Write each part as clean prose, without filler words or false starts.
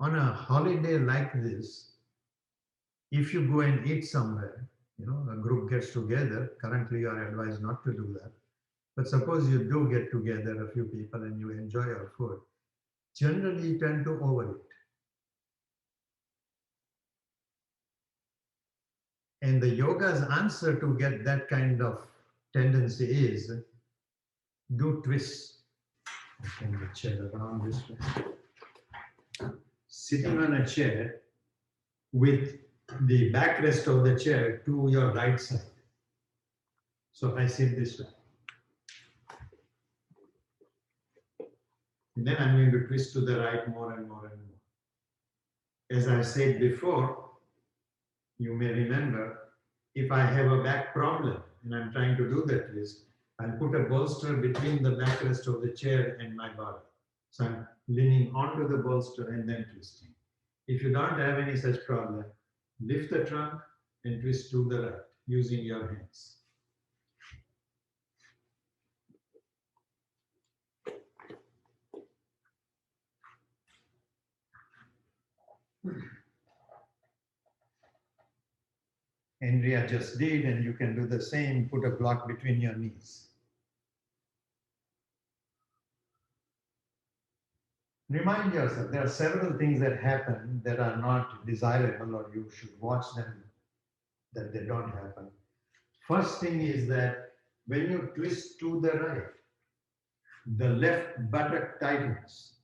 On a holiday like this, if you go and eat somewhere, a group gets together, currently you are advised not to do that. But suppose you do get together, a few people, and you enjoy your food, generally you tend to overeat. And the yoga's answer to get that kind of tendency is do twists. I can the chair around this way. Sitting on a chair with the backrest of the chair to your right side. So I sit this way. And then I'm going to twist to the right more and more and more. As I said before, you may remember, if I have a back problem and I'm trying to do that twist, I'll put a bolster between the backrest of the chair and my body. So I'm leaning onto the bolster and then twisting. If you don't have any such problem, lift the trunk and twist to the right using your hands. Andrea just did, and you can do the same, put a block between your knees. Remind yourself, there are several things that happen that are not desirable, or you should watch them that they don't happen. First thing is that when you twist to the right, the left buttock tightens,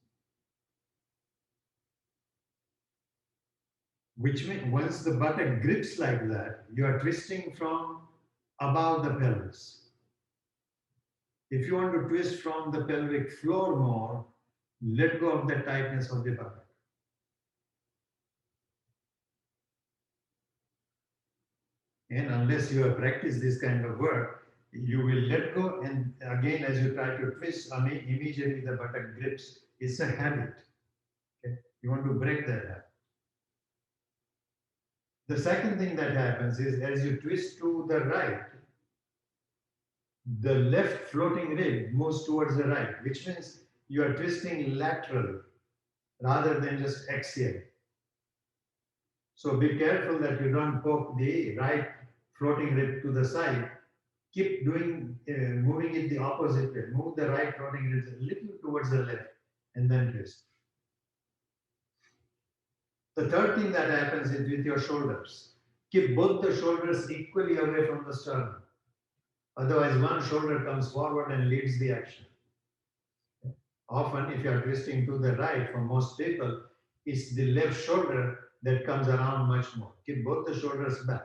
which means once the buttock grips like that, you are twisting from above the pelvis. If you want to twist from the pelvic floor more, let go of the tightness of the buttock. And unless you have practiced this kind of work, you will let go, and again, as you try to twist, immediately the buttock grips. It's a habit. Okay? You want to break that habit. The second thing that happens is as you twist to the right, the left floating rib moves towards the right, which means you are twisting lateral rather than just axial. So be careful that you don't poke the right floating rib to the side. Keep doing, moving it the opposite way. Move the right floating rib a little towards the left and then twist. The third thing that happens is with your shoulders. Keep both the shoulders equally away from the sternum. Otherwise, one shoulder comes forward and leads the action. Often, if you are twisting to the right, for most people, it's the left shoulder that comes around much more. Keep both the shoulders back.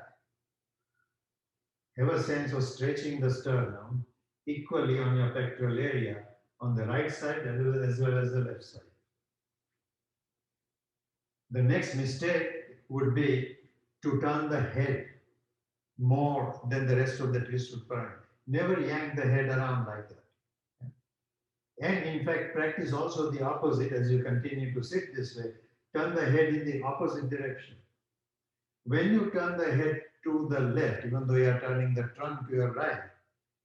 Have a sense of stretching the sternum equally on your pectoral area on the right side as well as the left side. The next mistake would be to turn the head more than the rest of the twist would permit. Never yank the head around like that. And in fact, practice also the opposite as you continue to sit this way. Turn the head in the opposite direction. When you turn the head to the left, even though you are turning the trunk to your right,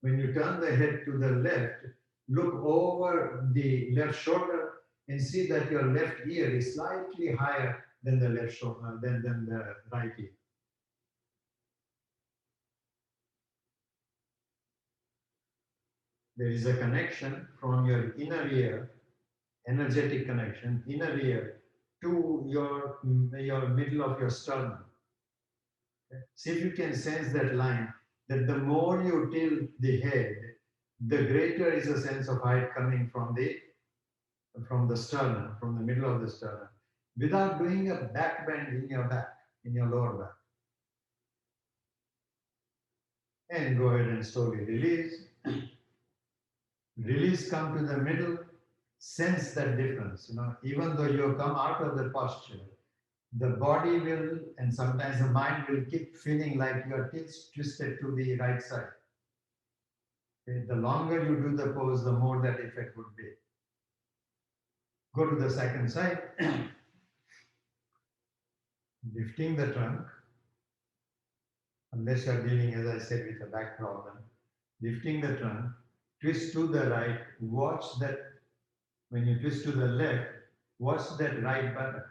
when you turn the head to the left, look over the left shoulder and see that your left ear is slightly higher than the left shoulder, than the right ear. There is a connection from your inner ear, energetic connection, inner ear, to your middle of your sternum. Okay? See if you can sense that line, that the more you tilt the head, the greater is a sense of height coming from the sternum, from the middle of the sternum, without doing a back bend in your back, in your lower back. And go ahead and slowly release. Release, come to the middle, sense that difference. Even though you come out of the posture, the body will, and sometimes the mind will keep feeling like you are twisted to the right side. Okay? The longer you do the pose, the more that effect would be. Go to the second side, lifting the trunk, unless you are dealing, as I said, with a back problem. Lifting the trunk, twist to the right, watch that. When you twist to the left, watch that right buttock.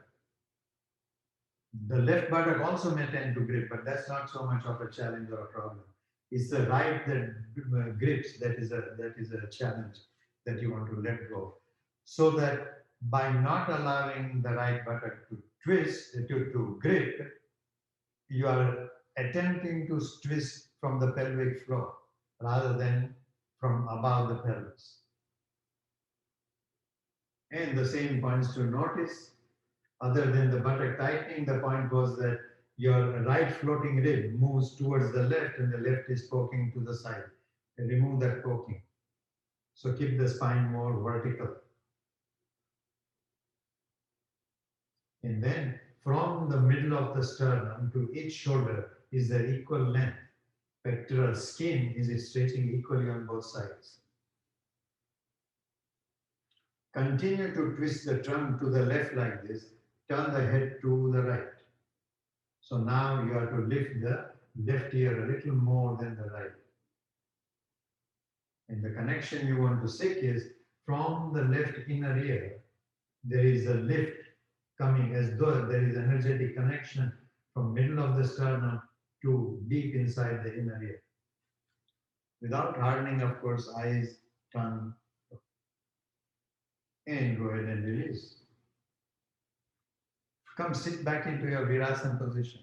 The left buttock also may tend to grip, but that's not so much of a challenge or a problem. It's the right that grips that is a challenge that you want to let go. So that by not allowing the right buttock to twist, to grip, you are attempting to twist from the pelvic floor rather than from above the pelvis. And the same points to notice, other than the buttock tightening, the point was that your right floating rib moves towards the left and the left is poking to the side. And remove that poking. So keep the spine more vertical. And then from the middle of the sternum to each shoulder is the equal length. Pectoral skin is stretching equally on both sides. Continue to twist the trunk to the left like this. Turn the head to the right. So now you have to lift the left ear a little more than the right. And the connection you want to seek is from the left inner ear, there is a lift coming as though there is energetic connection from middle of the sternum to deep inside the inner ear. Without hardening, of course, eyes, tongue, and go ahead and release. Come sit back into your Virasana position.